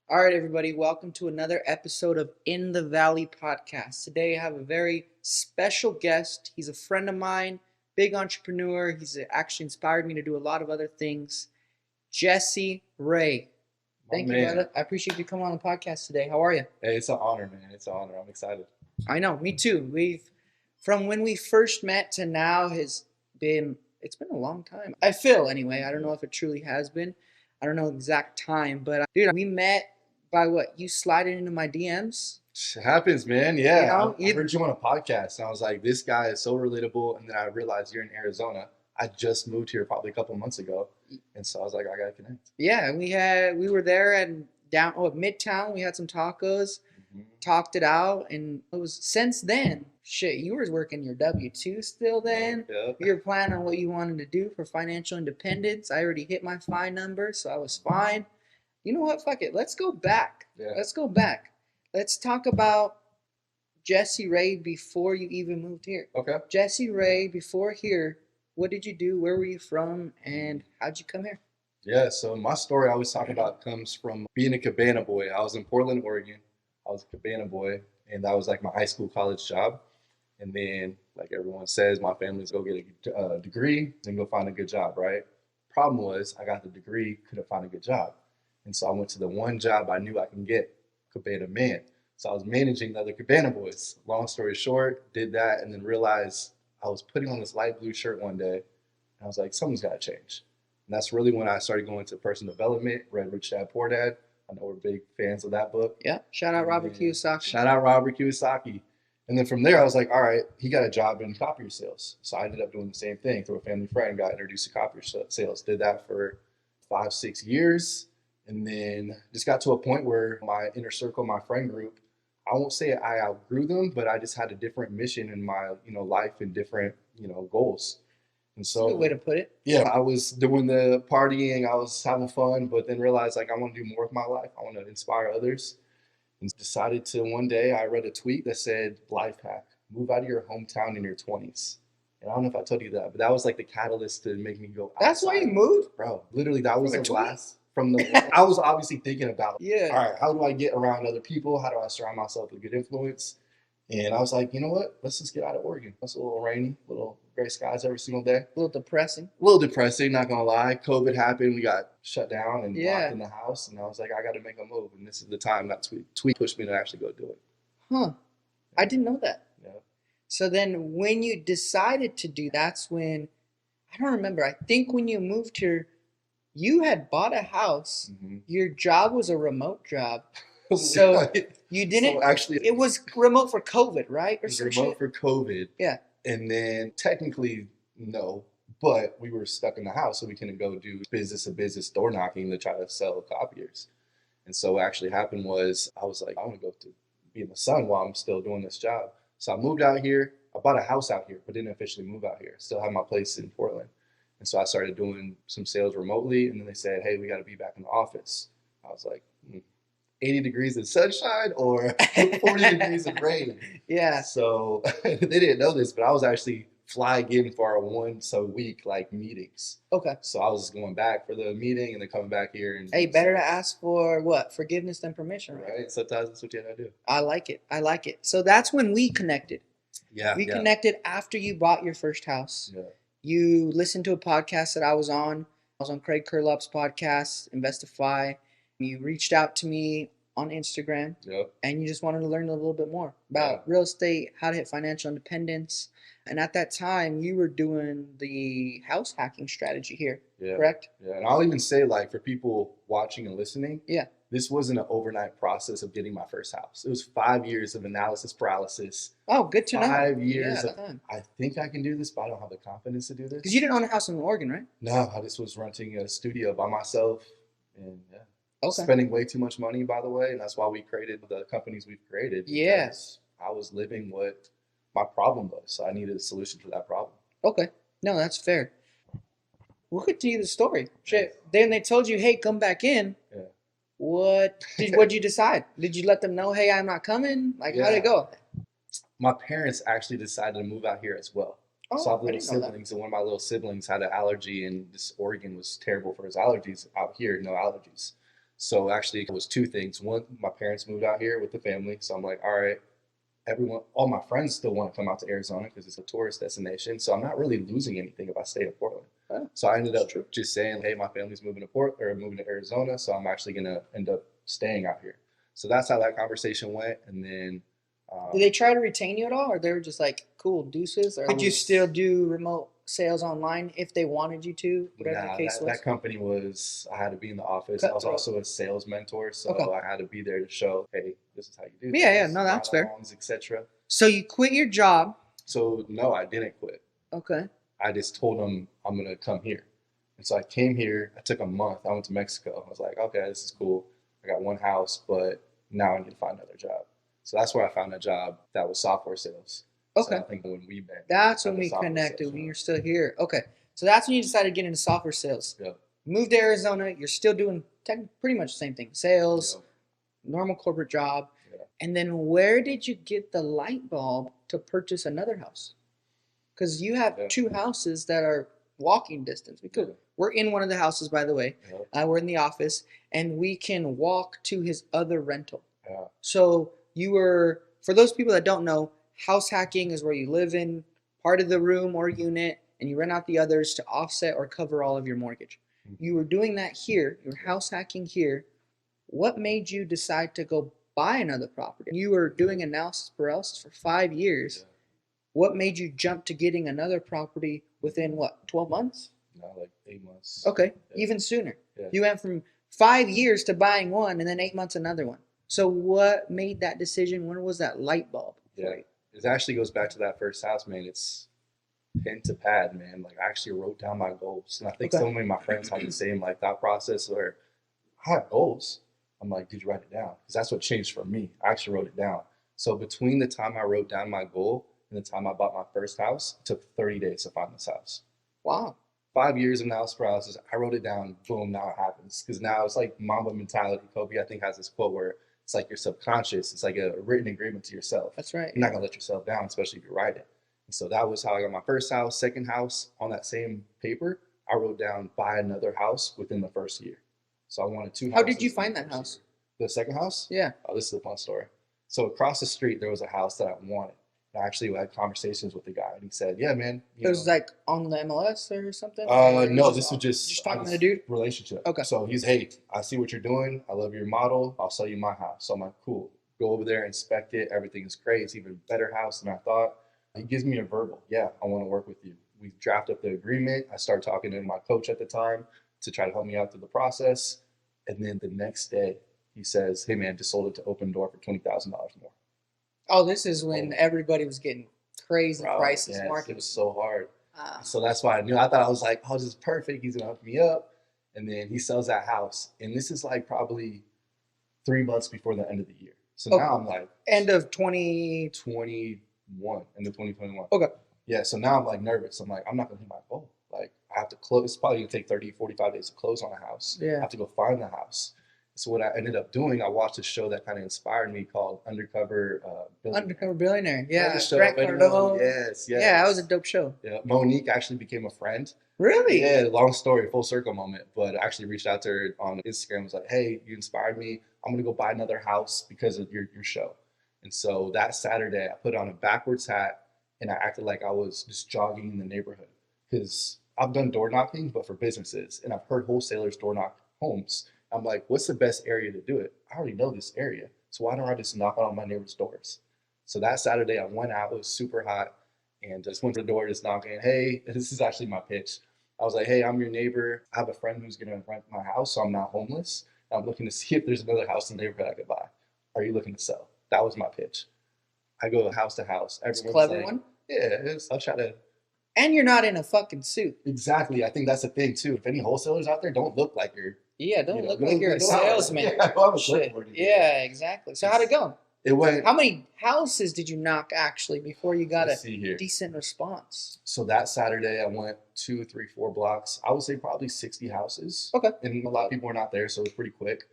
All right, everybody, welcome to another episode of In the Valley podcast. Today I have a very special guest. He's a friend of mine, big entrepreneur. He's actually inspired me to do a lot of other things. Jesse Ray. Thank you, brother. I appreciate you coming on the podcast today. How are you? Hey, it's an honor, man. It's an honor. I'm excited. I know, me too. From when we first met to now, it's been a long time. I feel anyway. I don't know if it truly has been. I don't know the exact time, but dude, we met by what? You slided into my DMs. It happens, man. Yeah. You know, I heard you on a podcast, and I was like, this guy is so relatable. And then I realized you're in Arizona. I just moved here probably a couple months ago. And so I was like, I got to connect. Yeah, we were there and down at Midtown. We had some tacos, talked it out, and it was since then. Shit, you were working your W-2 still then. Yep. You were planning on what you wanted to do for financial independence. I already hit my FI number, so I was fine. You know what? Fuck it. Let's go back. Yeah. Let's go back. Let's talk about Jesse Ray before you even moved here. Okay. Jesse Ray, before here, what did you do? Where were you from? And how'd you come here? Yeah, so my story I always talk about comes from being a cabana boy. I was in Portland, Oregon. I was a cabana boy, and that was like my high school, college job. And then, like everyone says, my family's go get a degree, then go find a good job, right? Problem was, I got the degree, couldn't find a good job. And so I went to the one job I knew I can get, cabana man. So I was managing the other cabana boys. Long story short, did that, and then realized I was putting on this light blue shirt one day, and I was like, something's got to change. And that's really when I started going to personal development, Read Rich Dad Poor Dad. I know we're big fans of that book. Yeah. Shout out Robert Kiyosaki. Shout out Robert Kiyosaki. And then from there, I was like, all right, he got a job in copier sales. So I ended up doing the same thing through a family friend, got introduced to copier sales. Did that for 5-6 years. And then just got to a point where my inner circle, my friend group, I won't say I outgrew them, but I just had a different mission in my, life and different, goals. And so, that's a good way to put it. Yeah, I was doing the partying, I was having fun, but then realized like I want to do more with my life. I want to inspire others. And decided to one day I read a tweet that said, life hack, move out of your hometown in your 20s. And I don't know if I told you that, but that was like the catalyst to make me go outside. That's why you moved? Bro, literally that was From a the tweet? last from the I was obviously thinking about, Yeah. all right, how do I get around other people? How do I surround myself with good influence? And I was like, you know what? Let's just get out of Oregon. It's a little rainy, little gray skies every single day. A little depressing. A little depressing, not gonna lie. COVID happened, we got shut down and Yeah. locked in the house, and I was like, I gotta make a move. And this is the time that tweet pushed me to actually go do it. Huh. I didn't know that. Yeah. So then when you decided to do that's when, I don't remember, I think when you moved here, you had bought a house. Mhm. Your job was a remote job. So you didn't, So actually, it was remote for COVID, right? Or it was some remote shit? for COVID. Yeah. And then technically, no, but we were stuck in the house, so we couldn't go do business to business door knocking to try to sell copiers. And so what actually happened was I was like, I want to go to be in the sun while I'm still doing this job. So I moved out here. I bought a house out here, but didn't officially move out here. Still have my place in Portland. And so I started doing some sales remotely. And then they said, hey, we got to be back in the office. I was like, 80 degrees of sunshine or 40 degrees of rain. Yeah. So they didn't know this, but I was actually flying in for our once a week like meetings. Okay. So I was just going back for the meeting and then coming back here. And Hey, better to ask for what? Forgiveness than permission, right? right. Sometimes that's what you gotta do. I like it. I like it. So that's when we connected. Yeah. We connected after you bought your first house. Yeah. You listened to a podcast that I was on. I was on Craig Curlup's podcast, Investify. You reached out to me on Instagram, Yep. and you just wanted to learn a little bit more about real estate, how to hit financial independence. And at that time, you were doing the house hacking strategy here, Yeah. correct? Yeah. And I'll even say, like, for people watching and listening, Yeah. this wasn't an overnight process of getting my first house. It was 5 years of analysis paralysis. Oh, good to know. 5 years Yeah, of, I think I can do this, but I don't have the confidence to do this. because you didn't own a house in Oregon, right? No, I just was renting a studio by myself, and yeah. Okay. Spending way too much money, by the way, and that's why we created the companies we've created. Yeah. Because I was living what my problem was, so I needed a solution for that problem. Okay. No, that's fair. We'll continue the story. Shit. Then they told you, hey, come back in. Yeah. What'd you decide? Did you let them know, hey, I'm not coming? Like, how'd it go? My parents actually decided to move out here as well. Oh, So I have I little didn't know that. siblings, and one of my little siblings had an allergy, and this Oregon was terrible for his allergies. Out here, no allergies. So actually, it was two things. One, my parents moved out here with the family, so I'm like, all right, all my friends still want to come out to Arizona because it's a tourist destination. So I'm not really losing anything if I stay in Portland. Oh, So I ended that's up true. just saying, hey, my family's moving to moving to Arizona, so I'm actually gonna end up staying out here. So that's how that conversation went, and then Did they try to retain you at all, or they were just like, cool, deuces? Or could you still do remote sales online if they wanted you to, whatever the nah, case was? that company was, I had to be in the office. I was Cutthroat. also a sales mentor, so Okay. I had to be there to show, hey, this is how you do Yeah, things, no, that's fair. etc. So you quit your job. So no, I didn't quit. Okay. I just told them I'm gonna come here. And so I came here. I took a month. I went to Mexico. I was like, okay, this is cool. I got one house, but now I need to find another job. So that's where I found a job that was software sales. Okay. So I think when we met, That's that when was we software connected, sales, when yeah. you're still here. Okay. So that's when you decided to get into software sales. Yep. Moved to Arizona. You're still doing pretty much the same thing. Sales, Yep. normal corporate job. Yeah. And then where did you get the light bulb to purchase another house? Because you have Yeah. two houses that are walking distance. Yeah. We're in one of the houses, by the way. Yep. We're in the office, and we can walk to his other rental. Yeah. So you were, for those people that don't know, house hacking is where you live in part of the room or unit, and you rent out the others to offset or cover all of your mortgage. Mhm. You were doing that here. You were house hacking here. What made you decide to go buy another property? You were doing analysis paralysis for 5 years. Yeah. What made you jump to getting another property within what, 12 months? No, like 8 months. Okay, Yeah. even sooner. Yeah. You went from 5 years to buying one and then 8 months another one. So what made that decision? When was that light bulb? Yeah. It actually goes back to that first house, man. It's pen to pad, man. Like I actually wrote down my goals. And I think Okay. so many of my friends had the same like thought process where I have goals. I'm like, did you write it down? Because that's what changed for me. I actually wrote it down. So between the time I wrote down my goal and the time I bought my first house, it took 30 days to find this house. Wow. 5 years of analysis paralysis. I wrote it down. Boom, now it happens. Because now it's like Mamba mentality. Kobe, I think, has this quote where it's like your subconscious. It's like a written agreement to yourself. That's right. You're not gonna let yourself down, especially if you write it. And so that was how I got my first house. Second house, on that same paper, I wrote down buy another house within the first year. So I wanted two houses. How did you in find the that first house? year. The second house? Yeah. Oh, this is a fun story. So across the street, there was a house that I wanted. I actually had conversations with the guy, and he said, "Yeah, man." It was like on the MLS or something? No, this was just talking to the dude? relationship. Okay. So he's, hey, I see what you're doing. I love your model. I'll sell you my house. So I'm like, cool. Go over there, inspect it. Everything is great. It's even a better house than I thought. He gives me a verbal. Yeah, I want to work with you. We draft up the agreement. I start talking to my coach at the time to try to help me out through the process. And then the next day, he says, hey, man, just sold it to Open Door for $20,000 more. Oh, this is when everybody was getting crazy Bro, prices. yes, Market it was so hard. Ah. So that's why I knew. I thought I was like, oh, this is perfect. He's gonna hook me up. And then he sells that house. And this is like probably 3 months before the end of the year. So Okay. now I'm like End of 20. 21, end of 2021. Okay. Yeah, so now I'm like nervous. I'm like, I'm not gonna hit my goal. Like I have to close. It's probably gonna take 30, 45 days to close on a house. Yeah. I have to go find the house. So what I ended up doing, I watched a show that kind of inspired me called Undercover Billionaire. Undercover Billionaire. Remember Yeah. the show, Grant anyone? Cardone. Yes, yes. Yeah, that was a dope show. Yeah, Monique actually became a friend. Really? Yeah, long story, full circle moment. But I actually reached out to her on Instagram. Was like, hey, you inspired me. I'm gonna go buy another house because of your show. And so that Saturday, I put on a backwards hat and I acted like I was just jogging in the neighborhood because I've done door knocking, but for businesses, and I've heard wholesalers door knock homes. I'm like, what's the best area to do it? I already know this area, so why don't I just knock on my neighbor's doors? So that Saturday, I went out. It was super hot, and just went to the door, just knocking. Hey, this is actually my pitch. I was like, hey, I'm your neighbor. I have a friend who's gonna rent my house, so I'm not homeless. I'm looking to see if there's another house in the neighborhood I could buy. Are you looking to sell? That was my pitch. I go house to house. It's a Everyone's clever like, one. yeah, I'll try to. And you're not in a fucking suit. Exactly. I think that's the thing too. If any wholesalers out there, don't look like you're. Yeah, don't You know, look don't like you're a look like- salesman. Yeah, I was Shit. looking for it. Yeah, exactly. So how'd it go? It went. How many houses did you knock actually before you got Let's a see here. decent response? So that Saturday, I went 2, 3, 4 blocks. I would say probably 60 houses. Okay. And a lot of people were not there, so it was pretty quick.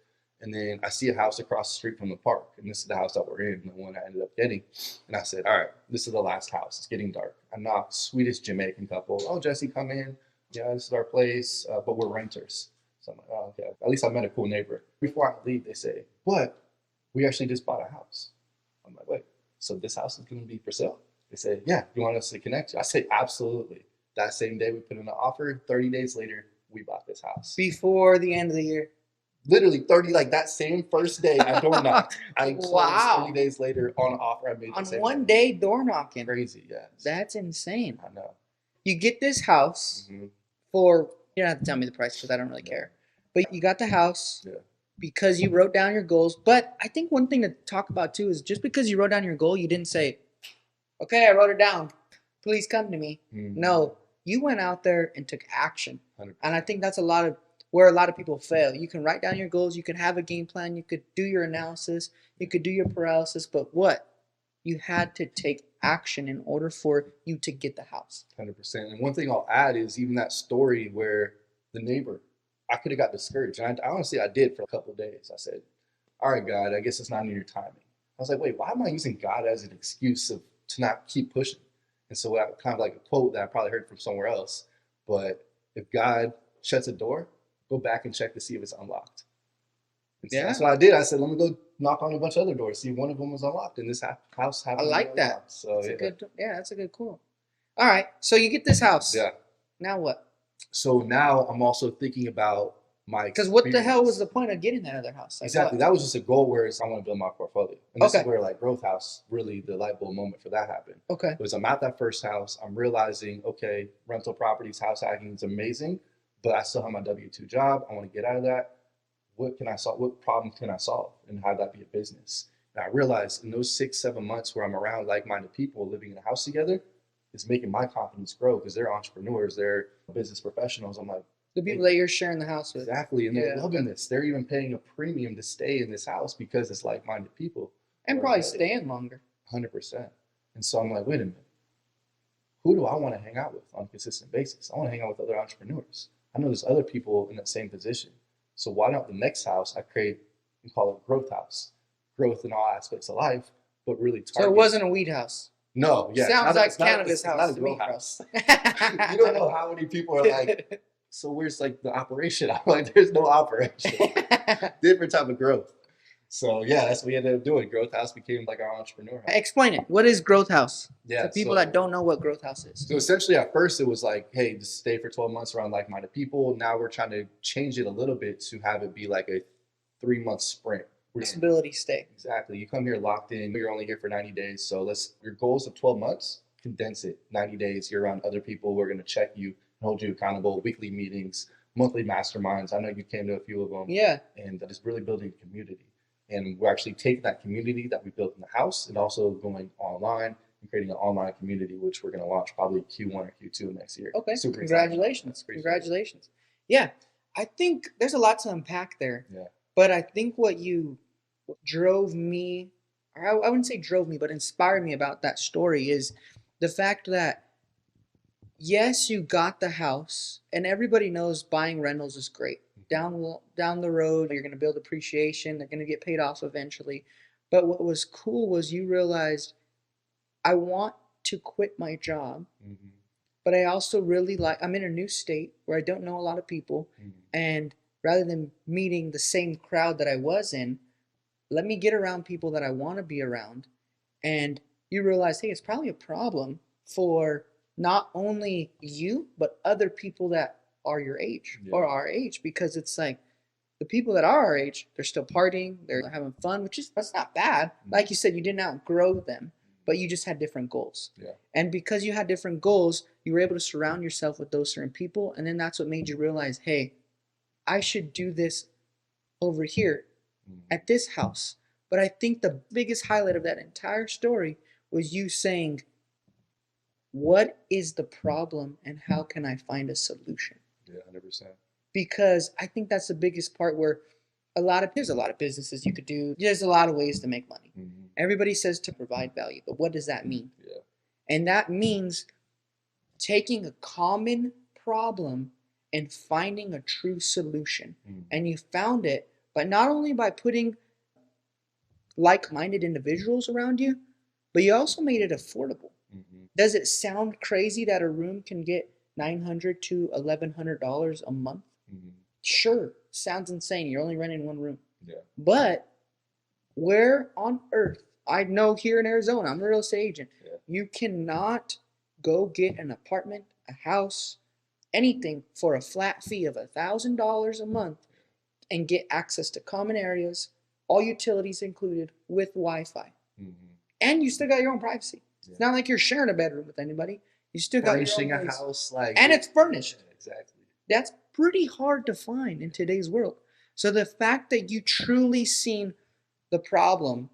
And then I see a house across the street from the park, and this is the house that we're in, the one I ended up getting. And I said, all right, this is the last house. It's getting dark. I knocked, sweetest Jamaican couple. Oh, Jesse, come in. Yeah, this is our place, but we're renters. So I'm like, oh, okay. At least I met a cool neighbor. Before I leave, they say, but we actually just bought a house. I'm like, wait, so this house is going to be for sale? They say, yeah, you want us to connect you? I say, absolutely. That same day we put in an offer. 30 days later, we bought this house. Before the end of the year. Literally 30, like that same first day I door knocked. I closed Wow. 30 days later on an offer I made the On same one day. day door knocking. Crazy, yes. That's insane. I know. You get this house Mhm. for, you don't have to tell me the price because I don't really care. But you got the house Yeah. because you wrote down your goals. But I think one thing to talk about too is just because you wrote down your goal, you didn't say, okay, I wrote it down. Please come to me. Mhm. No, you went out there and took action. 100%. And I think that's where a lot of people fail. You can write down your goals, you can have a game plan, you could do your analysis, you could do your paralysis, but what? You had to take action in order for you to get the house. 100%. And one thing I'll add is even that story where the neighbor, I could have got discouraged. And I honestly, I did for a couple of days. I said, all right, God, I guess it's not in your timing. I was like, wait, why am I using God as an excuse to not keep pushing? And so I kind of like a quote that I probably heard from somewhere else. But if God shuts a door, go back and check to see if it's unlocked. And so Yeah. that's what I did. I said, let me go knock on a bunch of other doors, see if one of them was unlocked. And this house happened I to be like that. unlocked. So That's a good quote. All right, so you get this house. yeah. Now what? So now I'm also thinking about my Because what the hell was experience. the point of getting that other house? Like Exactly. what? That was just a goal where I want to build my portfolio. And this Okay. is where like Growth House, really the light bulb moment for that happened. Okay. Was I'm at that first house, I'm realizing, okay, rental properties, house hacking is amazing, but I still have my W-2 job. I want to get out of that. What can I solve? What problem can I solve and have that be a business? And I realized in those 6-7 months where I'm around like-minded people living in a house together, it's making my confidence grow because they're entrepreneurs, they're business professionals. I'm like, The people that you're sharing the house with. exactly. And they're Yeah. loving this. They're even paying a premium to stay in this house because it's like-minded people. And who are probably ready. staying longer. 100%. And so I'm like, wait a minute. Who do I want to hang out with on a consistent basis? I want to hang out with other entrepreneurs. I know there's other people in that same position. So why not the next house I create and call it Growth House? Growth in all aspects of life, but really target. So it wasn't a weed house. No, yeah. Sounds like cannabis it's house. not a to grow me, house. bro. You don't know how many people are like, so where's like the operation? I'm like, there's no operation. Different type of growth. So yeah, that's what we ended up doing. Growth House became like our entrepreneur house. Explain it. What is Growth House? Yeah. For people so, that don't know what Growth House is. So essentially at first it was like, hey, just stay for 12 months around like-minded people. Now we're trying to change it a little bit to have it be like a 3-month sprint. Flexibility stay. Exactly. You come here locked in, you're only here for 90 days. So your goals of 12 months, condense it. 90 days, you're around other people who are going to check you and hold you accountable, weekly meetings, monthly masterminds. I know you came to a few of them. Yeah. And that is really building a community. And we're actually taking that community that we built in the house and also going online and creating an online community, which we're going to launch probably Q1 or Q2 of next year. Okay. Super Congratulations. excited. Congratulations. Yeah. I think there's a lot to unpack there. Yeah. But I think what drove me, or I wouldn't say drove me, but inspired me about that story is the fact that, yes, you got the house, and everybody knows buying rentals is great. Down the road, you're going to build appreciation. They're going to get paid off eventually. But what was cool was you realized, I want to quit my job, Mm-hmm. but I also really I'm in a new state where I don't know a lot of people. Mm-hmm. And rather than meeting the same crowd that I was in, let me get around people that I want to be around. And you realize, hey, it's probably a problem for not only you, but other people that are your age or our age, because it's like the people that are our age, they're still partying, they're having fun, that's not bad. Like you said, you didn't outgrow them, but you just had different goals. Yeah. And because you had different goals, you were able to surround yourself with those certain people. And then that's what made you realize, hey, I should do this over here at this house. But I think the biggest highlight of that entire story was you saying, what is the problem and how can I find a solution? Yeah, 100%. Because I think that's the biggest part where there's a lot of businesses you could do. There's a lot of ways to make money. Mm-hmm. Everybody says to provide value, but what does that mean? Yeah. And that means taking a common problem and finding a true solution. Mm-hmm. And you found it, but not only by putting like-minded individuals around you, but you also made it affordable. Mm-hmm. Does it sound crazy that a room can get $900 to $1,100 a month? Mm-hmm. Sure, sounds insane. You're only renting one room. Yeah. But where on earth, I know here in Arizona, I'm a real estate agent, Yeah. you cannot go get an apartment, a house, anything for a flat fee of $1,000 a month and get access to common areas, all utilities included, with Wi-Fi. Mm-hmm. And you still got your own privacy. Yeah. It's not like you're sharing a bedroom with anybody. You still got your Furnishing own a place. house, like, And it's furnished. Yeah, exactly. That's pretty hard to find in today's world. So the fact that you truly seen the problem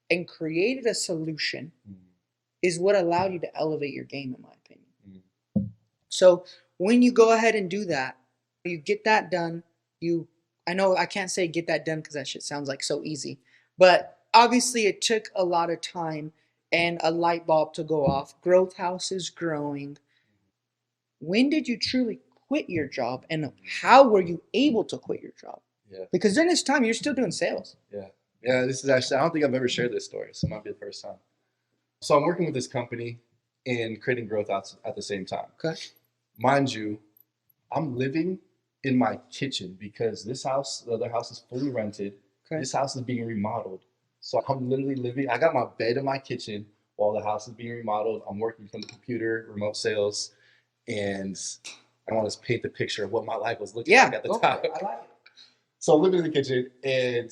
and created a solution Mm-hmm. is what allowed you to elevate your game, in my opinion. Mm-hmm. So when you go ahead and do that, you get that done. I know I can't say get that done because that shit sounds like so easy, but obviously it took a lot of time and a light bulb to go off. Growth House is growing. When did you truly quit your job, and how were you able to quit your job? Yeah. Because during this time you're still doing sales. Yeah. Yeah. This is actually, I don't think I've ever shared this story, so it might be the first time. So I'm working with this company and creating growth at the same time. Okay. Mind you, I'm living in my kitchen because this house, the other house, is fully rented. Okay. This house is being remodeled. So I'm literally living, I got my bed in my kitchen while the house is being remodeled. I'm working from the computer, remote sales, and I want to paint the picture of what my life was looking like at the time. I like it. So I'm living in the kitchen and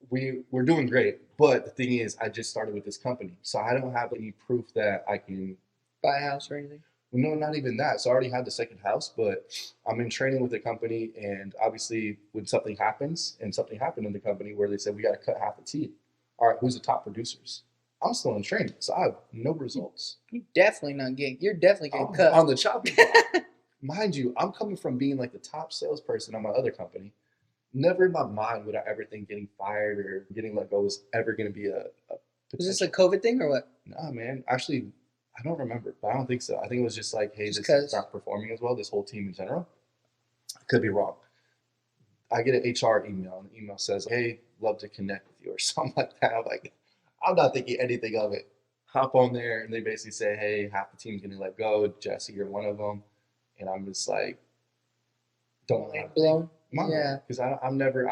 we're doing great. But the thing is, I just started with this company. So I don't have any proof that I can Buy a house or anything? no, not even that. So I already had the second house, but I'm in training with the company. And obviously, when something happens, and something happened in the company where they said, we got to cut half the team. All right, who's the top producers? I'm still in training, so I have no results. You're definitely getting I'm cut. on the chopping block. Mind you, I'm coming from being like the top salesperson on my other company. Never in my mind would I ever think getting fired or getting let go was ever going to be a Was this a COVID thing or what? Nah, man. Actually, I don't remember, but I don't think so. I think it was just like, hey, Just this is not performing as well, this whole team in general. I could be wrong. I get an HR email, and the email says, hey, love to connect with you, or something like that. I'm like, I'm not thinking anything of it. Hop on there, and they basically say, hey, half the team's going to let go. Jesse, you're one of them. And I'm just like, don't know how to Blown. think. Yeah. Because I've never,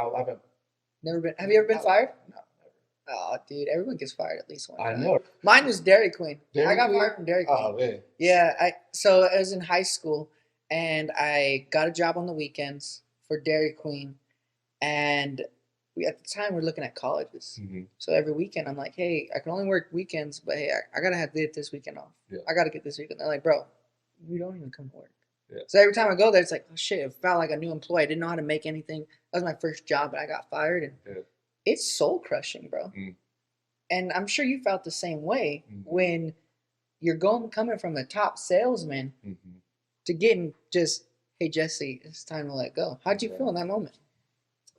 Never been. Have you ever been fired? No, never. Oh, dude, everyone gets fired at least one I time. know. Mine was Dairy Queen. Dairy I got Queen? fired from Dairy Queen. Oh, man. Yeah, so I was in high school and I got a job on the weekends for Dairy Queen, and at the time we are looking at colleges. Mm-hmm. So every weekend I'm like, hey, I can only work weekends, but hey, I gotta have this weekend off. Yeah. I gotta get this weekend. They're like, bro, you don't even come to work. Yeah. So every time I go there, it's like, oh shit, it felt like a new employee. I didn't know how to make anything. That was my first job, but I got fired, and Yeah. it's soul crushing, bro. Mm. And I'm sure you felt the same way Mm-hmm. when you're coming from a top salesman Mm-hmm. to getting just, hey Jesse, it's time to let go. How'd you feel in that moment?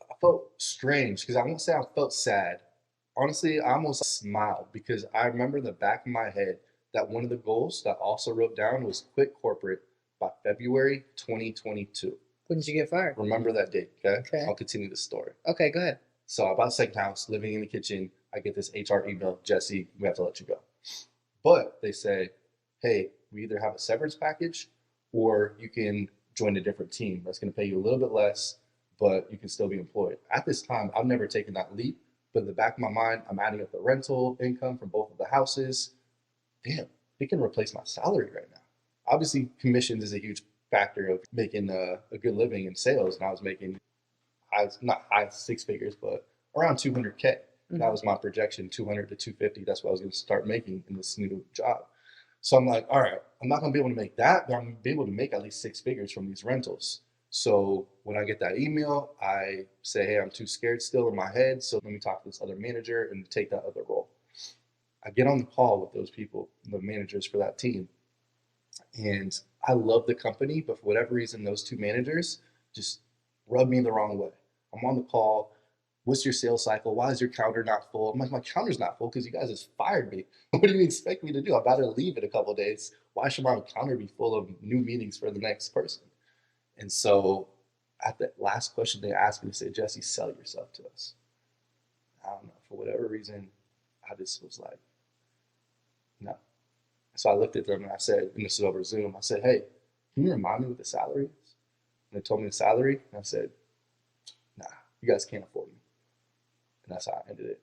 I felt strange because I won't say I felt sad. Honestly, I almost smiled because I remember in the back of my head that one of the goals that I also wrote down was quit corporate by February 2022. When did you get fired? Remember that date, okay? Okay. I'll continue the story. Okay, go ahead. So I bought a second house, living in the kitchen. I get this HR email, Jesse, we have to let you go. But they say, hey, we either have a severance package or you can join a different team that's going to pay you a little bit less, but you can still be employed. At this time, I've never taken that leap, but in the back of my mind, I'm adding up the rental income from both of the houses. Damn, it can replace my salary right now. Obviously, commissions is a huge factor of making a good living in sales, and I was making not high six figures, but around 200K. Mm-hmm. That was my projection, 200 to 250. That's what I was going to start making in this new job. So I'm like, all right, I'm not going to be able to make that, but I'm going to be able to make at least six figures from these rentals. So when I get that email, I say, hey, I'm too scared still in my head. So let me talk to this other manager and take that other role. I get on the call with those people, the managers for that team. And I love the company, but for whatever reason, those two managers just rub me the wrong way. I'm on the call. What's your sales cycle? Why is your calendar not full? I'm like, my calendar's not full because you guys just fired me. What do you expect me to do? I'm about to leave in a couple of days. Why should my calendar be full of new meetings for the next person? And so at the last question they asked me, they said, Jesse, sell yourself to us. I don't know. For whatever reason, I just was like, no. So I looked at them and I said, and this is over Zoom, I said, hey, can you remind me what the salary is? And they told me the salary. And I said, nah, you guys can't afford me. And that's how I ended it.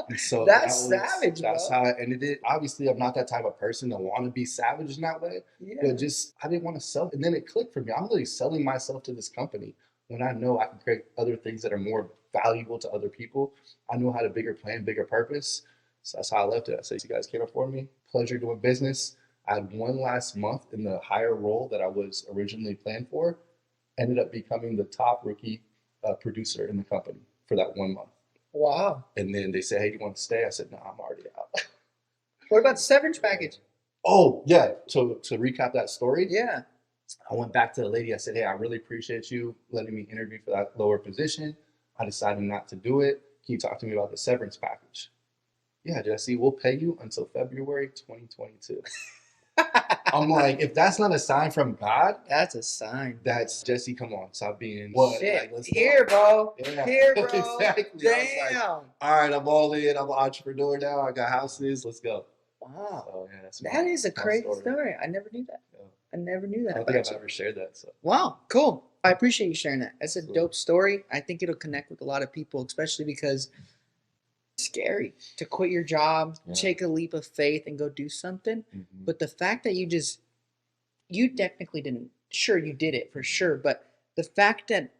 And so That's savage, that's bro. how I ended it. Obviously, I'm not that type of person to want to be savage in that way, Yeah. but just I didn't want to sell. And then it clicked for me. I'm really selling myself to this company when I know I can create other things that are more valuable to other people. I know how to bigger plan, bigger purpose. So that's how I left it. I said, you guys can't afford me. Pleasure doing business. I had one last month in the higher role that I was originally planned for. Ended up becoming the top rookie producer in the company for that 1 month. Wow. And then they said, hey, do you want to stay? I said, no, I'm already out. What about the severance package? Oh, yeah. So to recap that story, Yeah. I went back to the lady. I said, hey, I really appreciate you letting me interview for that lower position. I decided not to do it. Can you talk to me about the severance package? Yeah, Jesse, we'll pay you until February 2022. I'm like, if that's not a sign from God, That's a sign. that's Jesse, come on, stop being what? Shit. Like, let's go. Here, bro. Yeah. Here, bro. Exactly. I was like, Damn. all right, I'm all in. I'm an entrepreneur now. I got houses. Let's go. Wow. So yeah, that's That is a my crazy story. I never knew that. Yeah. I never knew I that don't think about I've you. ever shared that. So Wow, cool. I appreciate you sharing that. That's a Absolutely. dope story. I think it'll connect with a lot of people, especially because it's scary to quit your job, Yeah. take a leap of faith, and go do something. Mhm. But the fact that you technically didn't, sure, you did it for sure, but the fact that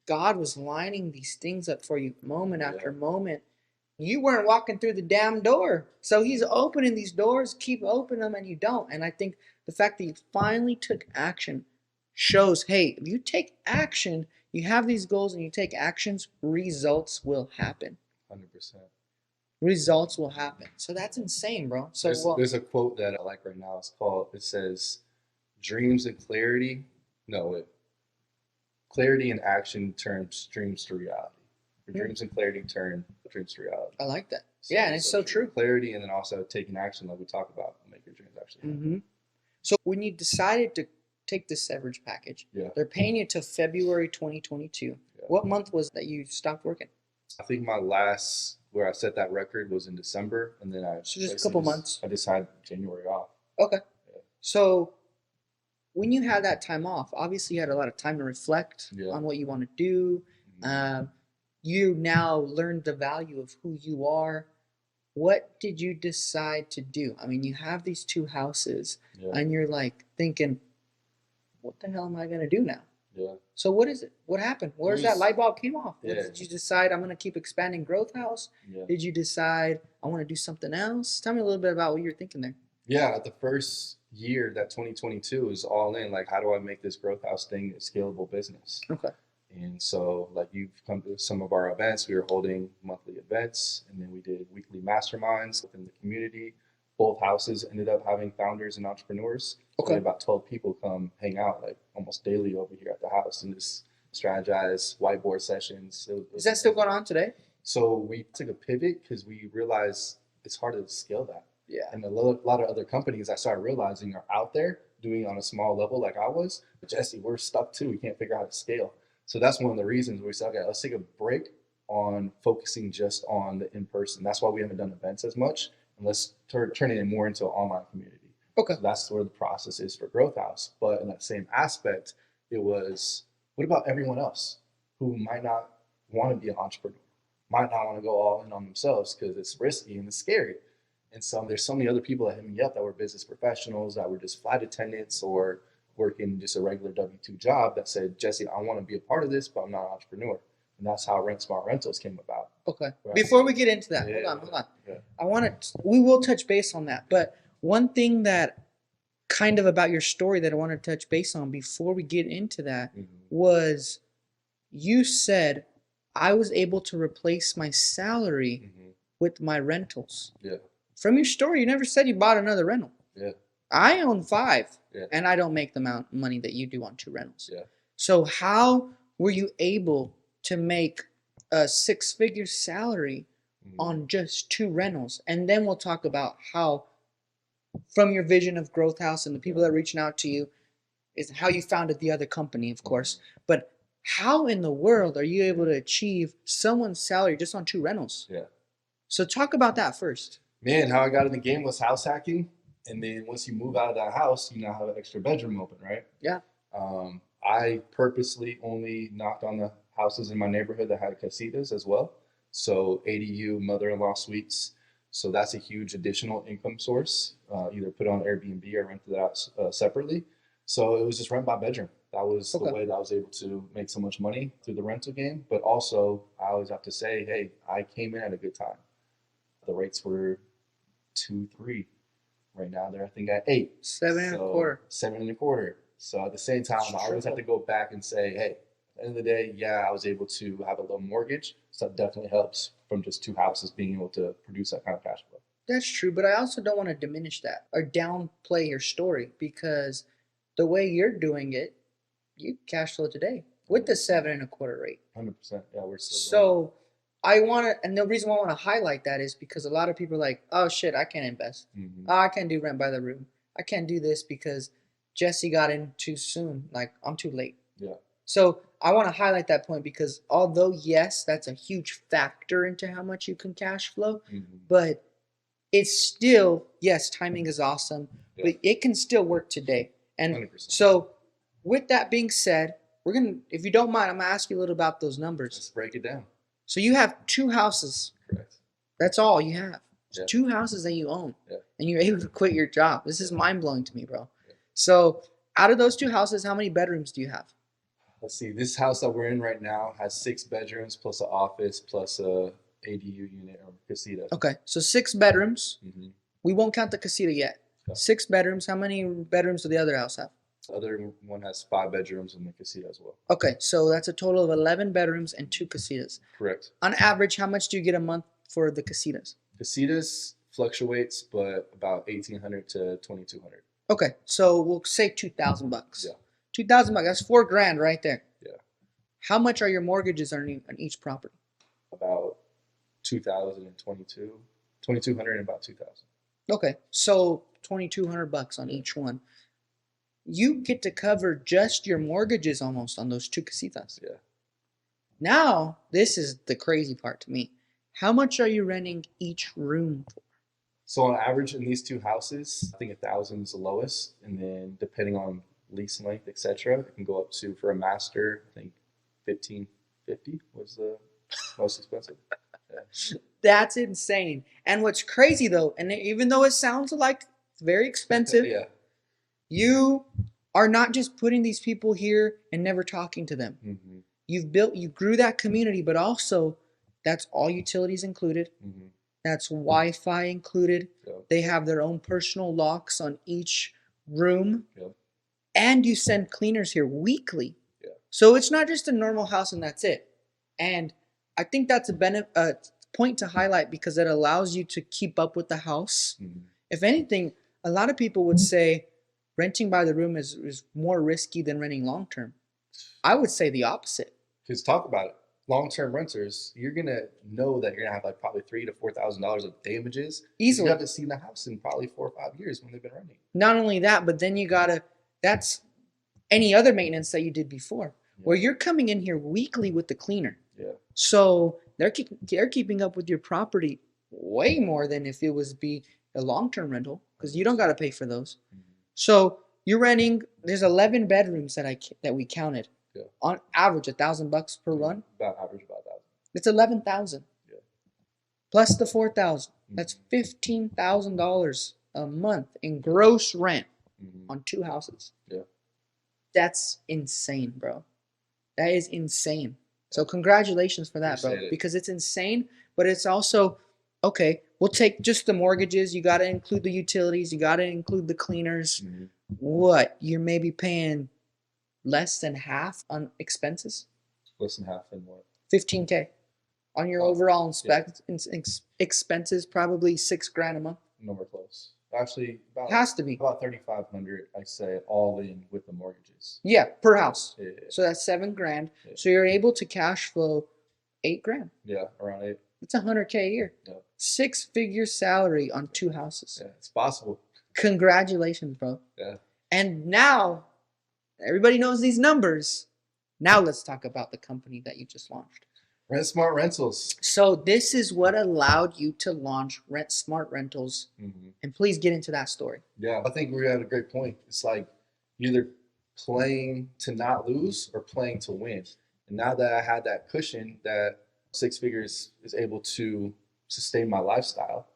God was lining these things up for you moment after moment, you weren't walking through the damn door. So he's opening these doors, keep opening them, and you don't. And I think the fact that you finally took action shows, hey, if you take action, you have these goals and you take actions, results will happen. 100%. Results will happen. So that's insane, bro. So There's a quote that I like right now. It says, dreams and clarity. No, wait. Clarity and action turns dreams to reality. Or dreams and clarity turn dreams to reality. I like that. Yeah, and it's so true. Clarity and then also taking action, like we talk about, will make your dreams actually happen. Mm-hmm. So when you decided to take the severance package, Yeah. they're paying you till February 2022. Yeah. What month was that you stopped working? I think my last where I set that record was in December, and then So just a couple months. I just had January off. Okay. Yeah. So when you had that time off, obviously you had a lot of time to reflect Yeah. on what you want to do. Mhm. You now learned the value of who you are. What did you decide to do? I mean, you have these two houses, Yeah. and you're like thinking, what the hell am I going to do now? Yeah. So what is it? What happened? Where's that light bulb came off? Yeah. Did you decide I'm going to keep expanding Growth House? Yeah. Did you decide I want to do something else? Tell me a little bit about what you're thinking there. Yeah, the first year, that 2022 is all in. Like, how do I make this Growth House thing a scalable business? Okay. And so, like, you've come to some of our events. We were holding monthly events, and then we did weekly masterminds within the community. Both houses ended up having founders and entrepreneurs. So we had about 12 people come hang out, like, almost daily over here at the house and just strategize, whiteboard sessions. Is that still going on today? So we took a pivot because we realized it's hard to scale that. Yeah. And a lot of other companies I started realizing are out there doing it on a small level like I was. But Jesse, we're stuck too. We can't figure out how to scale. So that's one of the reasons we said, okay, let's take a break on focusing just on the in-person. That's why we haven't done events as much. And let's turn it more into an online community. Okay. So that's where the process is for Growth House. But in that same aspect, it was, what about everyone else who might not want to be an entrepreneur, might not want to go all in on themselves because it's risky and it's scary. And so there's so many other people that hit me up that were business professionals, that were just flight attendants or working just a regular W-2 job that said, Jesse, I want to be a part of this, but I'm not an entrepreneur. And that's how Rent Smart Rentals came about. Okay. Right. Before we get into that, Yeah, hold on. yeah. We will touch base on that. But one thing that kind of about your story that I want to touch base on before we get into that was you said I was able to replace my salary with my rentals. Yeah. From your story, you never said you bought another rental. Yeah. I own 5, Yeah. and I don't make the amount of money that you do on 2 rentals. Yeah. So how were you able to make a 6-figure salary on just 2 rentals? And then we'll talk about how, from your vision of Growth House and the people that are reaching out to you, is how you founded the other company, of course. But how in the world are you able to achieve someone's salary just on 2 rentals? Yeah. So talk about that first. Man, how I got in the game was house hacking. And then once you move out of that house, you now have an extra bedroom open, right? Yeah. I purposely only knocked on the houses in my neighborhood that had casitas as well. So ADU, mother-in-law suites. So that's a huge additional income source. Either put on Airbnb or rent it out separately. So it was just rent by bedroom. That was the Okay. way that I was able to make so much money through the rental game. But also, I always have to say, hey, I came in at a good time. The rates were 2, 3. Right now, they're I think at 8. 7.25. 7.25. So at the same time, I always have to go back and say, hey, at the end of the day, yeah, I was able to have a low mortgage. So that definitely helps from just 2 houses being able to produce that kind of cash flow. That's true, but I also don't want to diminish that or downplay your story because the way you're doing it, you cash flow today with the 7.25 rate. 100%. Yeah, we're still So I want to, and the reason why I want to highlight that is because a lot of people are like, oh shit, I can't invest. going. Oh, I can't do rent by the room. I can't do this because Jesse got in too soon. Like, I'm too late. Yeah. So I want to highlight that point because although, yes, that's a huge factor into how much you can cash flow, but it's still, yes, timing is awesome, Yeah. but it can still work today. And 100%. so with that being said, we're going to, if you don't mind, I'm going to ask you a little about those numbers. Let's break it down. So you have 2 houses. Correct. That's all you have. It's Yeah. 2 houses that you own. Yeah. And you're able to quit your job. This is mind blowing to me, bro. Yeah. So out of those 2 houses, how many bedrooms do you have? Let's see. This house that we're in right now has 6 bedrooms plus an office plus a ADU unit or casita. Okay, so 6 bedrooms. Mm-hmm. We won't count the casita yet. Okay. 6 bedrooms. How many bedrooms do the other house have? The other one has 5 bedrooms and the casita as well. Okay, so that's a total of 11 bedrooms and 2 casitas. Correct. On average, how much do you get a month for the casitas? Casitas fluctuates, but about 1,800 to 2,200. Okay, so we'll say $2,000. Yeah. 2,000 bucks. That's $4,000 right there. Yeah. How much are your mortgages earning on each property? About 2,022, 2,200 and about 2,000. Okay, so 2,200 bucks on each one. You get to cover just your mortgages almost on those 2 casitas. Yeah. Now, this is the crazy part to me. How much are you renting each room for? So on average in these 2 houses, I think 1,000 is the lowest, and then depending on lease length, etc., it can go up to, for a master, I think 1,550 was the most expensive. Yeah. That's insane. And what's crazy though, and even though it sounds like very expensive, Yeah. you are not just putting these people here and never talking to them. Mm-hmm. You grew that community, but also that's all utilities included. Mm-hmm. That's Wi-Fi included. Yep. They have their own personal locks on each room. Yep. And you send cleaners here weekly. Yeah. So it's not just a normal house and that's it. And I think that's a point to highlight because it allows you to keep up with the house. Mm-hmm. If anything, a lot of people would say renting by the room is more risky than renting long term. I would say the opposite. Because talk about it. Long-term renters, you're gonna know that you're gonna have like probably $3,000 to $4,000 of damages. Easily. You haven't seen the house in probably 4 or 5 years when they've been renting. Not only that, but then you gotta, that's any other maintenance that you did before, where you're coming in here weekly with the cleaner. Yeah. So they're keeping up with your property way more than if it was be a long-term rental because you don't got to pay for those. Mm-hmm. So you're renting. There's 11 bedrooms that we counted. Yeah. On average, $1,000 per run. About average about 1,000. It's 11,000. Yeah. Plus the 4,000. Mm-hmm. That's $15,000 a month in gross rent Mm-hmm. on 2 houses. Yeah. That's insane, bro. That is insane. So congratulations for that, bro. Appreciate it. Because it's insane, but it's also okay. We'll take just the mortgages. You got to include the utilities. You got to include the cleaners. Mm-hmm. What? You're maybe paying less than half on expenses. Less than half in what? $15K on your Oh, overall yeah. expenses. Probably $6,000 a month. Nowhere close. Actually, about Has to be. about 3,500. I say all in with the mortgages. Yeah, per house. Yeah. So that's $7,000. Yeah. So you're able to cash flow $8,000. Yeah, around 8. It's $100K a year. Yeah. 6-figure salary on 2 houses. Yeah, it's possible. Congratulations, bro. Yeah. And now everybody knows these numbers. Now let's talk about the company that you just launched. Rent Smart Rentals. So this is what allowed you to launch Rent Smart Rentals. Mm-hmm. And please get into that story. Yeah, I think we're at a great point. It's like you either playing to not lose or playing to win. And now that I had that cushion that six figures is able to sustain my lifestyle,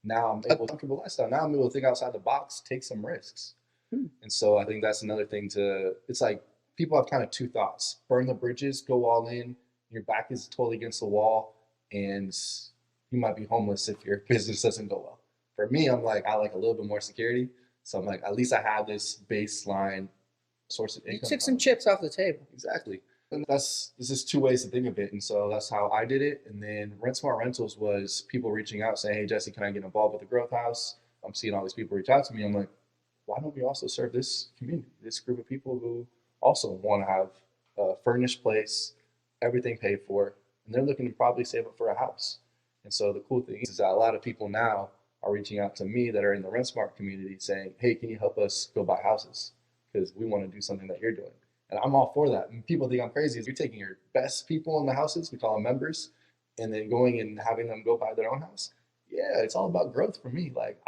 now I'm able to comfortable lifestyle. Now I'm able to think outside the box, take some risks. And so I think that's another thing to, it's like people have kind of two thoughts: burn the bridges, go all in, your back is totally against the wall, and you might be homeless if your business doesn't go well. For me, I'm like, I like a little bit more security. So I'm like, at least I have this baseline source of You income. took some chips off the table. Exactly. And this is two ways to think of it. And so that's how I did it. And then Rent Smart Rentals was people reaching out saying, hey, Jesse, can I get involved with the Growth House? I'm seeing all these people reach out to me. I'm like, why don't we also serve this community, this group of people who also want to have a furnished place, everything paid for, and they're looking to probably save up for a house. And so the cool thing is that a lot of people now are reaching out to me that are in the Rent Smart community saying, hey, can you help us go buy houses? Because we want to do something that you're doing. And I'm all for that. And people think I'm crazy. You're taking your best people in the houses, we call them members, and then going and having them go buy their own house. Yeah, it's all about growth for me. Like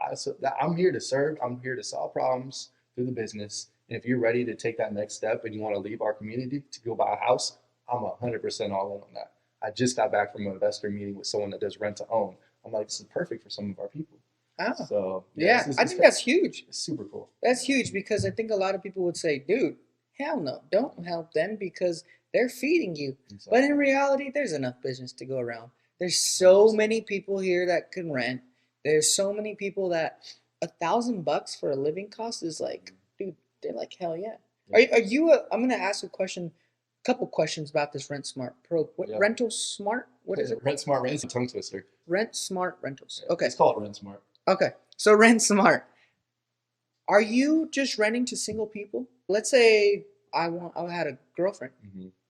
I'm here to serve. I'm here to solve problems through the business. And if you're ready to take that next step and you want to leave our community to go buy a house, I'm 100% all in on that. I just got back from an investor meeting with someone that does rent to own. I'm like, this is perfect for some of our people. Oh. So yeah, I think that's huge. It's super cool. That's huge because I think a lot of people would say, dude, hell no, don't help them because they're feeding you. Exactly. But in reality, there's enough business to go around. There's so many people here that can rent. There's so many people that $1,000 for a living cost is like, dude, they're like, hell yeah. Are you? I'm gonna ask a couple questions about this Rent Smart Pro. What Yeah. Rental Smart? What is it? Rent Smart Rentals, a tongue twister. Rent Smart Rentals. Yeah, Okay. it's called Rent Smart. Okay. So Rent Smart. Are you just renting to single people? Let's say I had a girlfriend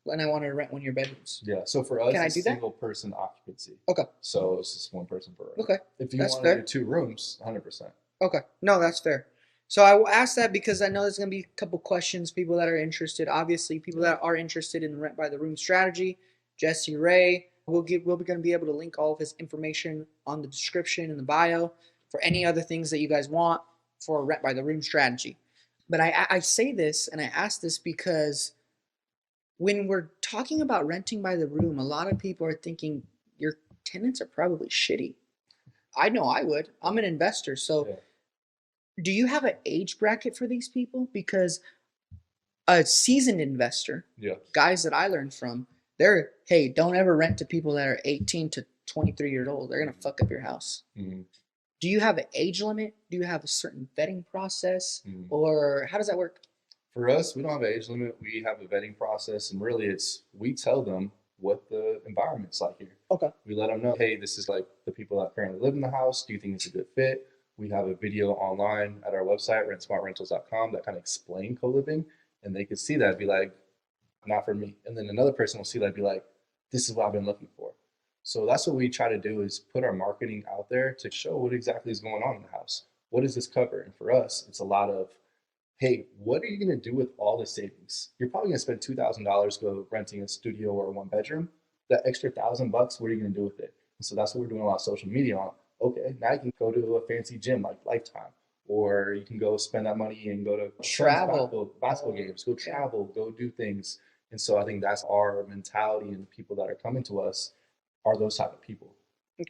and I wanted to rent one of your bedrooms. Yeah. So for us, Can I it's do that? single person occupancy. Okay. So it's just one person per room. Okay. If you That's want fair. to do 2 rooms, 100%. Okay. No, that's fair. So I will ask that because I know there's going to be a couple questions, people that are interested. Obviously, people that are interested in the rent by the room strategy. Jesse Ray, we're going to be able to link all of his information on the description and the bio for any other things that you guys want for a rent by the room strategy. But I say this and I ask this because when we're talking about renting by the room, a lot of people are thinking your tenants are probably shitty. I know I would. I'm an investor, so. Yeah. Do you have an age bracket for these people? Because a seasoned investor, Yeah. guys that I learned from, they're, hey, don't ever rent to people that are 18 to 23 years old. They're going to fuck up your house. Mm-hmm. Do you have an age limit? Do you have a certain vetting process? Mm-hmm. Or how does that work? For us, we don't have an age limit. We have a vetting process, and really we tell them what the environment's like here. Okay. We let them know, hey, this is like the people that currently live in the house. Do you think it's a good fit? We have a video online at our website, rentsmartrentals.com, that kind of explain co-living, and they could see that and be like, not for me. And then another person will see that and be like, this is what I've been looking for. So that's what we try to do, is put our marketing out there to show what exactly is going on in the house. What does this cover? And for us, it's a lot of, hey, what are you going to do with all the savings? You're probably going to spend $2,000 go renting a studio or 1 bedroom. That extra $1,000, what are you going to do with it? And so that's what we're doing a lot of social media on. Okay, now you can go to a fancy gym like Lifetime, or you can go spend that money and go to travel, basketball games, go travel, go do things. And so I think that's our mentality, and the people that are coming to us are those type of people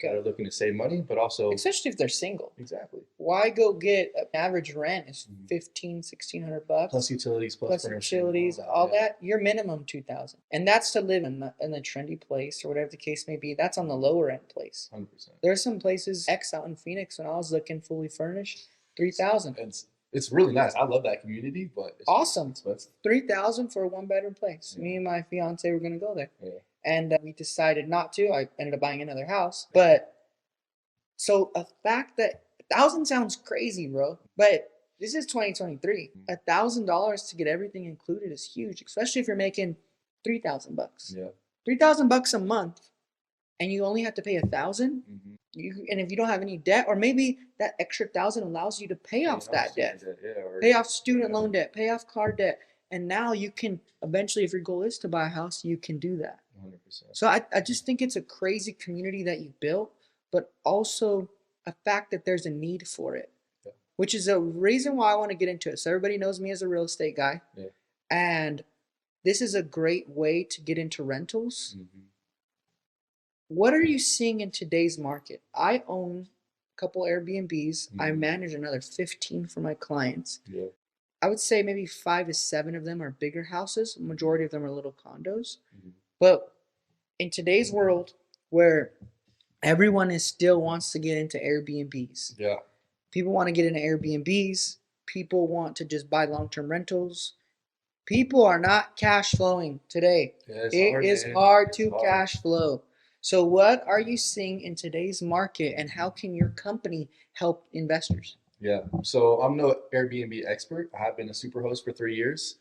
that are looking to save money, but also, especially if they're single. Exactly. Why go get an average rent is $1,500-$1,600 plus utilities, plus utilities, all that. Your minimum $2,000, and that's to live in the trendy place or whatever the case may be. That's on the lower end place. 100%. There's some places out in Phoenix when I was looking fully furnished, $3,000. It's really nice. I love that community, but it's awesome. Expensive. $3,000 for a 1-bedroom place. Yeah. Me and my fiance were gonna go there. Yeah. And we decided not to. I ended up buying another house. But so a fact that $1,000 sounds crazy, bro. But this is 2023. $1,000 to get everything included is huge, especially if you're making $3,000. Yeah. $3,000 a month, and you only have to pay $1,000. And if you don't have any debt, or maybe that extra $1,000 allows you to pay off that debt, pay off student loan debt, pay off car debt. And now you can eventually, if your goal is to buy a house, you can do that. 100%. So I just think it's a crazy community that you built, but also a fact that there's a need for it, which is a reason why I want to get into it. So everybody knows me as a real estate guy. Yeah. And this is a great way to get into rentals. Hmm. What are you seeing in today's market? I own a couple Airbnbs. I Hmm. manage another 15 for my clients. Yeah. I would say maybe 5 to 7 of them are bigger houses. Majority of them are little condos. Hmm. But in today's world where everyone is still wants to get into Airbnbs, Yeah. people want to get into Airbnbs, people want to just buy long-term rentals. People are not cash flowing today. Yeah, it's It hard, is man. hard It's to hard. cash flow. So, what are you seeing in today's market, and how can your company help investors? Yeah. So I'm no Airbnb expert. I have been a superhost for 3 years,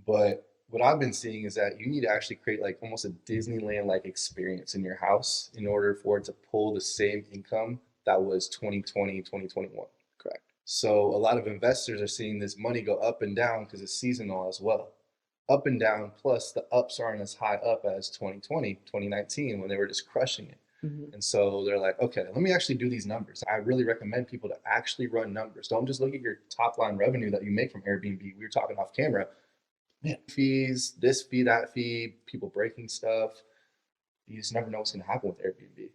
but what I've been seeing is that you need to actually create like almost a Disneyland like experience in your house in order for it to pull the same income that was 2020, 2021. Correct. So a lot of investors are seeing this money go up and down because it's seasonal as well. Up and down, plus the ups aren't as high up as 2020, 2019 when they were just crushing it. Mm-hmm. And so they're like, okay, let me actually do these numbers. I really recommend people to actually run numbers. Don't just look at your top line revenue that you make from Airbnb. We were talking off camera. Man, fees, this fee, that fee, people breaking stuff. You just never know what's going to happen with Airbnb.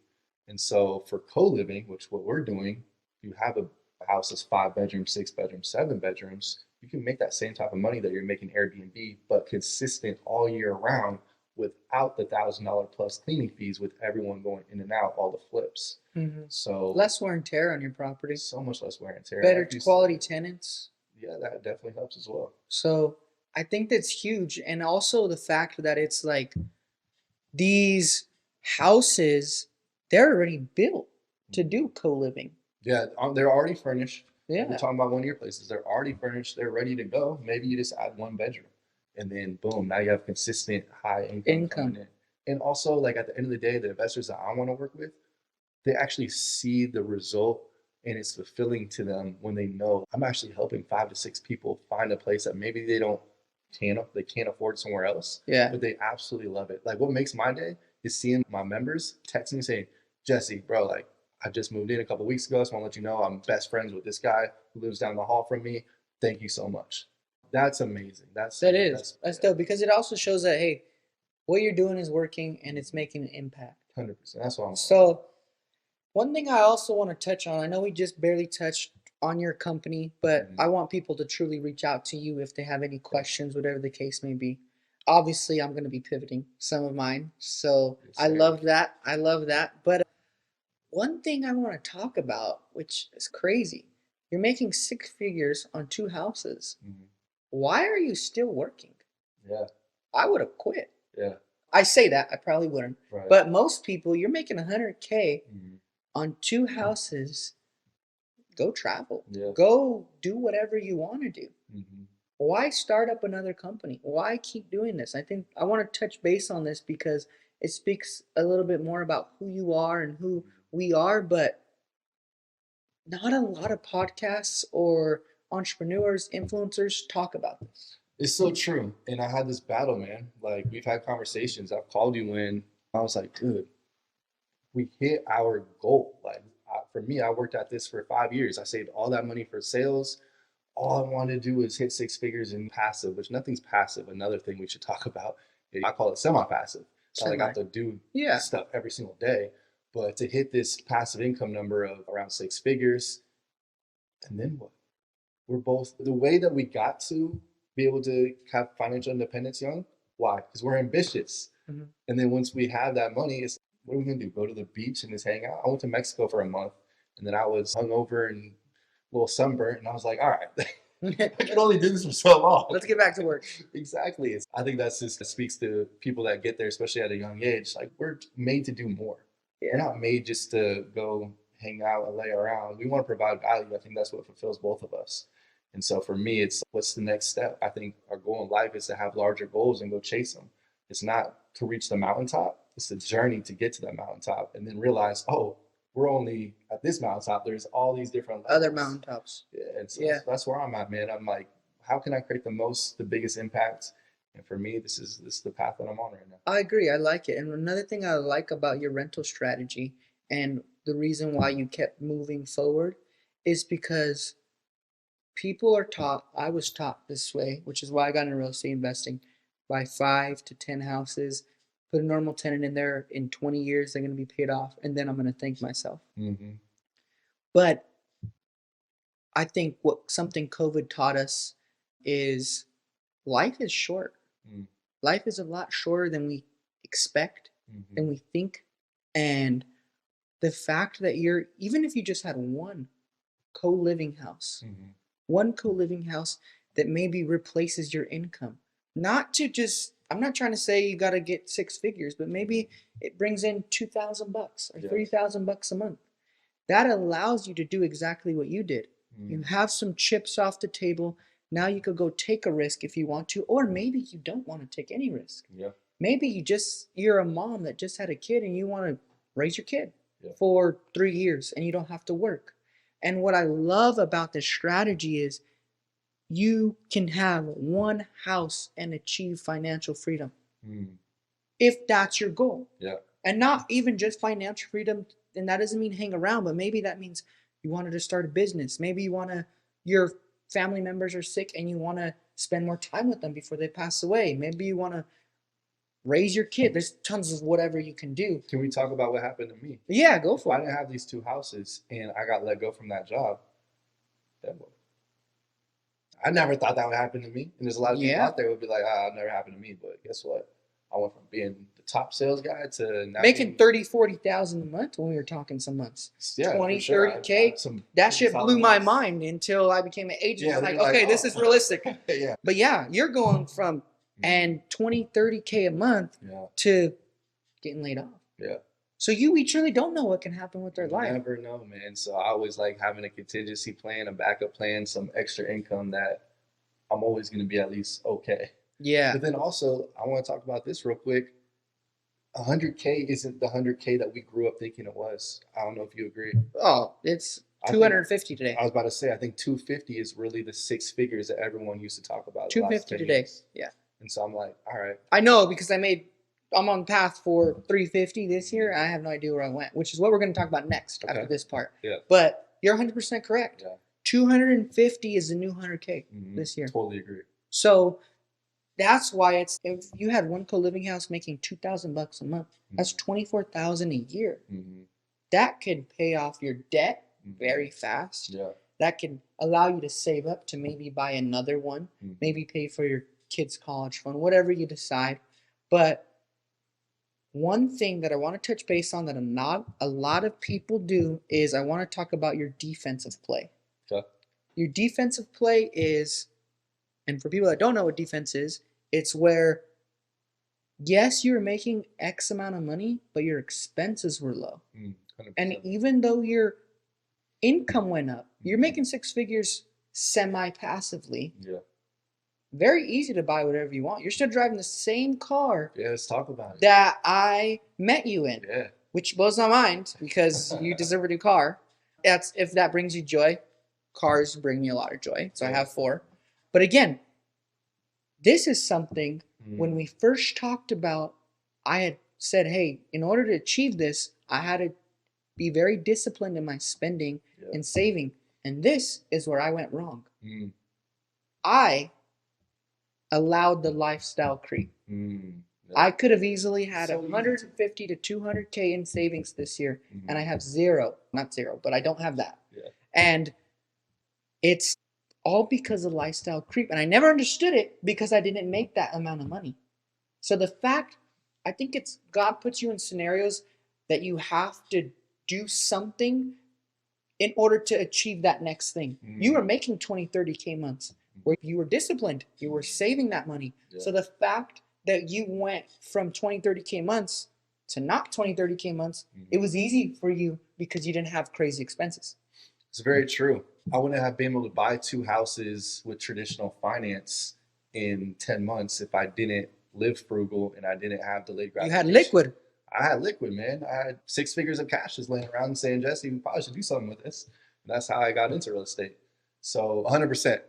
And so for co-living, which what we're doing, you have a house that's 5 bedrooms, 6 bedrooms, 7 bedrooms, you can make that same type of money that you're making Airbnb, but consistent all year round without the $1,000 plus cleaning fees with everyone going in and out, all the flips. Mm-hmm. So Less wear and tear on your property, so much less wear and tear. better Like you quality said, tenants. yeah, that definitely helps as well. So, I think that's huge. And also the fact that it's like these houses, they're already built to do co living. Yeah, they're already furnished. Like we're Yeah. talking about one of your places. They're already furnished. They're ready to go. Maybe you just add one bedroom, and then boom, now you have consistent high income coming Income. in. And also, like at the end of the day, the investors that I want to work with, they actually see the result, and it's fulfilling to them when they know I'm actually helping 5 to 6 people find a place that maybe they can't afford somewhere else, Yeah. but they absolutely love it. Like what makes my day is seeing my members text me saying, Jesse, bro, like I just moved in a couple weeks ago. So I want to let you know I'm best friends with this guy who lives down the hall from me. Thank you so much. That's amazing. That is. That's Yeah, dope because it also shows that, hey, what you're doing is working and it's making an impact. 100%. That's what I'm all about. So, one thing I also want to touch on, I know we just barely touched on your company, but Mhm. I want people to truly reach out to you if they have any questions, whatever the case may be. Obviously, I'm going to be pivoting some of mine. So, Yes, I sir. love that. I love that. But one thing I want to talk about, which is crazy, you're making 6 figures on 2 houses. Mhm. Why are you still working? Yeah, I would have quit. yeah, I say that, I probably wouldn't. right. But most people, you're making 100K Mhm. on 2 houses. Go travel. Yeah. Go do whatever you want to do. Mhm. Why start up another company? Why keep doing this? I think I want to touch base on this because it speaks a little bit more about who you are and who we are, but not a lot of podcasts or entrepreneurs, influencers talk about this. It's so true. And I had this battle, man. Like we've had conversations. I've called you when I was like, dude, we hit our goal. Like for me, I worked at this for 5 years. I saved all that money for sales. All I wanted to do was hit 6 figures in passive, which nothing's passive. Another thing we should talk about. I call it semi-passive. It's not like I Semi. have to do Yeah. stuff every single day, but to hit this passive income number of around 6 figures, and then what? We're both the way that we got to be able to have financial independence young. Why? Because we're ambitious. Mhm. And then once we have that money, it's what are we gonna do? Go to the beach and just hang out? I went to Mexico for a month, and then I was hungover and a little sunburnt, and I was like, all right, I can only do this for so long. Let's get back to work. Exactly. I think that's just speaks to people that get there, especially at a young age. Like we're made to do more. We're Yeah. not made just to go hang out and lay around. We want to provide value. I think that's what fulfills both of us. And so for me, it's what's the next step? I think our goal in life is to have larger goals and go chase them. It's not to reach the mountaintop. It's the journey to get to that mountaintop and then realize, oh, we're only at this mountaintop. There's all these different levels. Other mountaintops. Yeah, and so Yeah. that's where I'm at, man. I'm like, how can I create the biggest impact? And for me, this is the path that I'm on right now. I agree. I like it. And another thing I like about your rental strategy and the reason why you kept moving forward is because people are taught, I was taught this way, which is why I got into real estate investing. Buy 5 to 10 houses, put a normal tenant in there. In 20 years, they're going to be paid off, and then I'm going to thank myself. Mm-hmm. But I think what something COVID taught us is life is short. Mm. Life is a lot shorter than we expect, Mm-hmm. than we think. And the fact that even if you just had one co-living house, Mm-hmm. one co-living house that maybe replaces your income, not to just, I'm not trying to say you got to get 6 figures, but maybe it brings in $2,000 or Yeah. $3,000 a month. That allows you to do exactly what you did. You have some chips off the table. Now you could go take a risk if you want to, or maybe you don't want to take any risk. Yeah. Maybe you're a mom that just had a kid and you want to raise your kid Yeah. for 3 years and you don't have to work. And what I love about this strategy is you can have one house and achieve financial freedom Mm. if that's your goal. Yeah. And not even just financial freedom. And that doesn't mean hang around, but maybe that means you wanted to start a business. Maybe your family members are sick and you want to spend more time with them before they pass away. Maybe you want to raise your kid. There's tons of whatever you can do. Can we talk about what happened to me? Yeah, go If for I it. didn't have these 2 houses and I got let go from that job, then what? I never thought that would happen to me. And there's a lot of people Yeah. out there who would be like, "Ah, it never happened to me." But guess what? I went from being the top sales guy to now Making being, 30, 40,000 a month when we were talking some months. yeah, 20, for sure. 30K. Some That shit solid blew my months. mind until I became an agent. Yeah, I'm they'd like, be like, okay, this "Oh." is realistic. Yeah. But yeah, you're going from and 20, 30K a month Yeah. to getting laid off. Yeah. So we truly don't know what can happen with their You life. never know, man. So I always like having a contingency plan, a backup plan, some extra income that I'm always going to be at least okay. Yeah. But then also, I want to talk about this real quick. 100K isn't the 100K that we grew up thinking it was. I don't know if you agree. Oh, it's I think- 250 today. I was about to say, I think 250 is really the 6 figures that everyone used to talk about. the last 250 10 today. years. Yeah. And so I'm like, all right. I know because I'm on path for 350 this year. I have no idea where I went, which is what we're going to talk about next after Okay. this part. Yeah. But you're 100% correct. Yeah. 250 is the new 100K Mhm. this year. Totally agree. So that's why if you had one co-living house making $2,000 a month, that's $24,000 a year. Mm-hmm. That could pay off your debt Mm-hmm. very fast. Yeah. That can allow you to save up to maybe buy another one, Mm-hmm. maybe pay for your kids' college fund, whatever you decide. But one thing that I want to touch base on that not a lot of people do is I want to talk about your defensive play. Okay. Your defensive play is, and for people that don't know what defense is, it's where, yes, you're making X amount of money, but your expenses were low. 100%. And even though your income went up, you're making 6 figures semi-passively. Yeah. Very easy to buy whatever you want. You're still driving the same car Yeah, let's talk about it. that I met you in, Yeah. which blows my mind because you deserve a new car. That's if that brings you joy. Cars bring me a lot of joy, so I have 4. But again, this is something when we first talked about, I had said, hey, in order to achieve this, I had to be very disciplined in my spending and saving. And this is where I went wrong. Mm. I allowed the lifestyle creep. Mm. Yeah. I could have easily had So 150 to 200K in savings this year, Mhm. and I have zero. Not zero, but I don't have that. Yeah. And it's all because of lifestyle creep. And I never understood it because I didn't make that amount of money. So the fact, I think it's God puts you in scenarios that you have to do something in order to achieve that next thing. Mhm. You were making 20, 30K months where you were disciplined, you were saving that money. Yeah. So the fact that you went from 20, 30K months to not 20, 30K months, it was easy for you because you didn't have crazy expenses. It's very true. I wouldn't have been able to buy 2 houses with traditional finance in 10 months if I didn't live frugal and I didn't have delayed You gratification. had liquid. I had liquid, man. I had 6 figures of cash just laying around saying, Jesse, we probably should do something with this. And that's how I got into real estate. So 100%.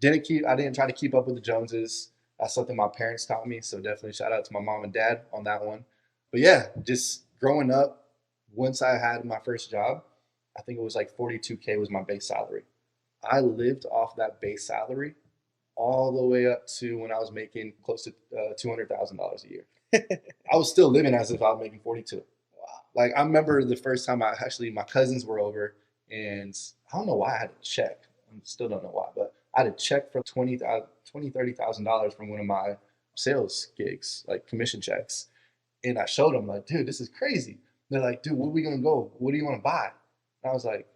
I didn't try to keep up with the Joneses. That's something my parents taught me. So definitely shout out to my mom and dad on that one. But yeah, just growing up, once I had my first job, I think it was like 42K was my base salary. I lived off that base salary all the way up to when I was making close to $200,000 a year. I was still living as if I was making 42. Wow. Like I remember the first time my cousins were over, and I don't know why I had a check. I still don't know why, but I had a check for $30,000 from one of my sales gigs, like commission checks. And I showed them like, dude, this is crazy. They're like, dude, where are we gonna go? What do you want to buy? And I was like,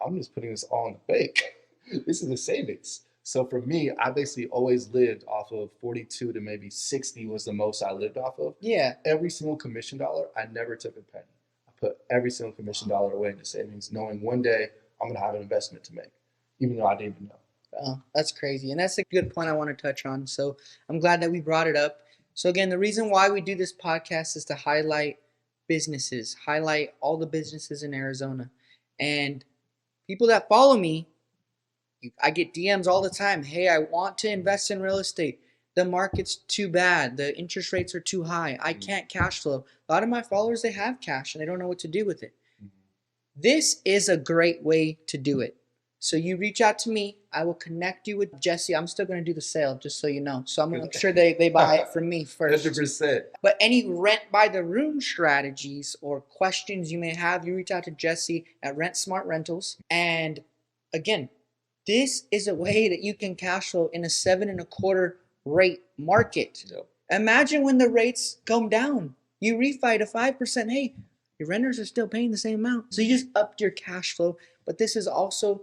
I'm just putting this all in the bank. This is a savings. So for me, I basically always lived off of 42 to maybe 60 was the most I lived off of. Yeah. Every single commission dollar, I never took a penny. I put every single commission dollar away into savings, knowing one day I'm gonna have an investment to make, even though I didn't even know. Oh, that's crazy. And that's a good point I want to touch on. So I'm glad that we brought it up. So again, the reason why we do this podcast is to highlight businesses, highlight all the businesses in Arizona. And people that follow me, I get DMs all the time. Hey, I want to invest in real estate. The market's too bad. The interest rates are too high. I can't cash flow. A lot of my followers, they have cash and they don't know what to do with it. This is a great way to do it. So you reach out to me. I will connect you with Jesse. I'm still going to do the sale, just so you know. So I'm going to make sure they buy it from me first. 100%. But any rent by the room strategies or questions you may have, you reach out to Jesse at Rent Smart Rentals. And again, this is a way that you can cash flow in a 7.25% rate market. Yep. Imagine when the rates come down. You refi to 5%. Hey, your renters are still paying the same amount. So you just upped your cash flow. But this is also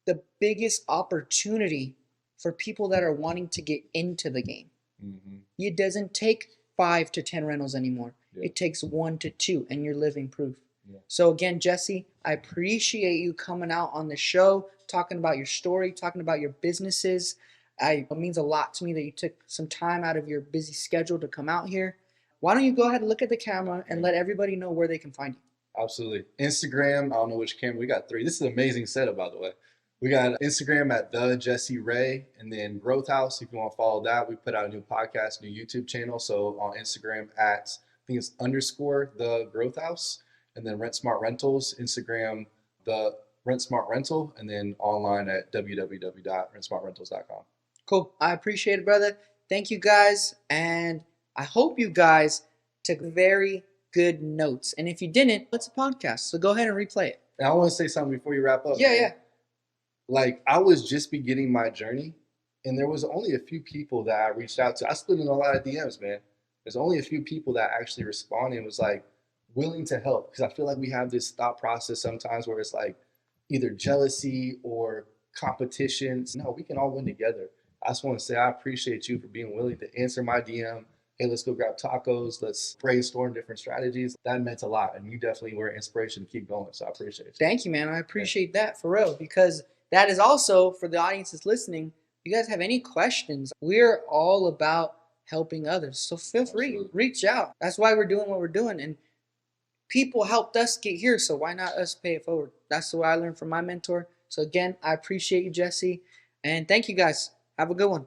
the biggest opportunity for people that are wanting to get into the game. Mm-hmm. It doesn't take 5 to 10 rentals anymore. Yeah. It takes 1 to 2, and you're living proof. Yeah. So again, Jesse, I appreciate you coming out on the show, talking about your story, talking about your businesses. It means a lot to me that you took some time out of your busy schedule to come out here. Why don't you go ahead and look at the camera and let everybody know where they can find you? Absolutely. Instagram, I don't know which camera. We got 3. This is an amazing setup, by the way. We got Instagram at the Jesse Ray, and then Growth House. If you want to follow that, we put out a new podcast, new YouTube channel. So on Instagram at, I think it's _ the Growth House, and then Rent Smart Rentals, Instagram, the Rent Smart Rental, and then online at www.rentsmartrentals.com. Cool. I appreciate it, brother. Thank you guys. And I hope you guys took very good notes. And if you didn't, it's a podcast. So go ahead and replay it. And I want to say something before you wrap up. Yeah, man. yeah. Like I was just beginning my journey, and there was only a few people that I reached out to. I slid in a lot of DMs, man. There's only a few people that actually responded and was like willing to help, because I feel like we have this thought process sometimes where it's like either jealousy or competition. No, we can all win together. I just want to say I appreciate you for being willing to answer my DM. Hey, let's go grab tacos. Let's brainstorm different strategies. That meant a lot, and you definitely were an inspiration to keep going. So I appreciate it. Thank you, man. I appreciate that for real, because that is also for the audience that's listening. If you guys have any questions, we're all about helping others. So feel free, Absolutely. reach out. That's why we're doing what we're doing. And people helped us get here, so why not us pay it forward? That's what I learned from my mentor. So again, I appreciate you, Jesse. And thank you guys. Have a good one.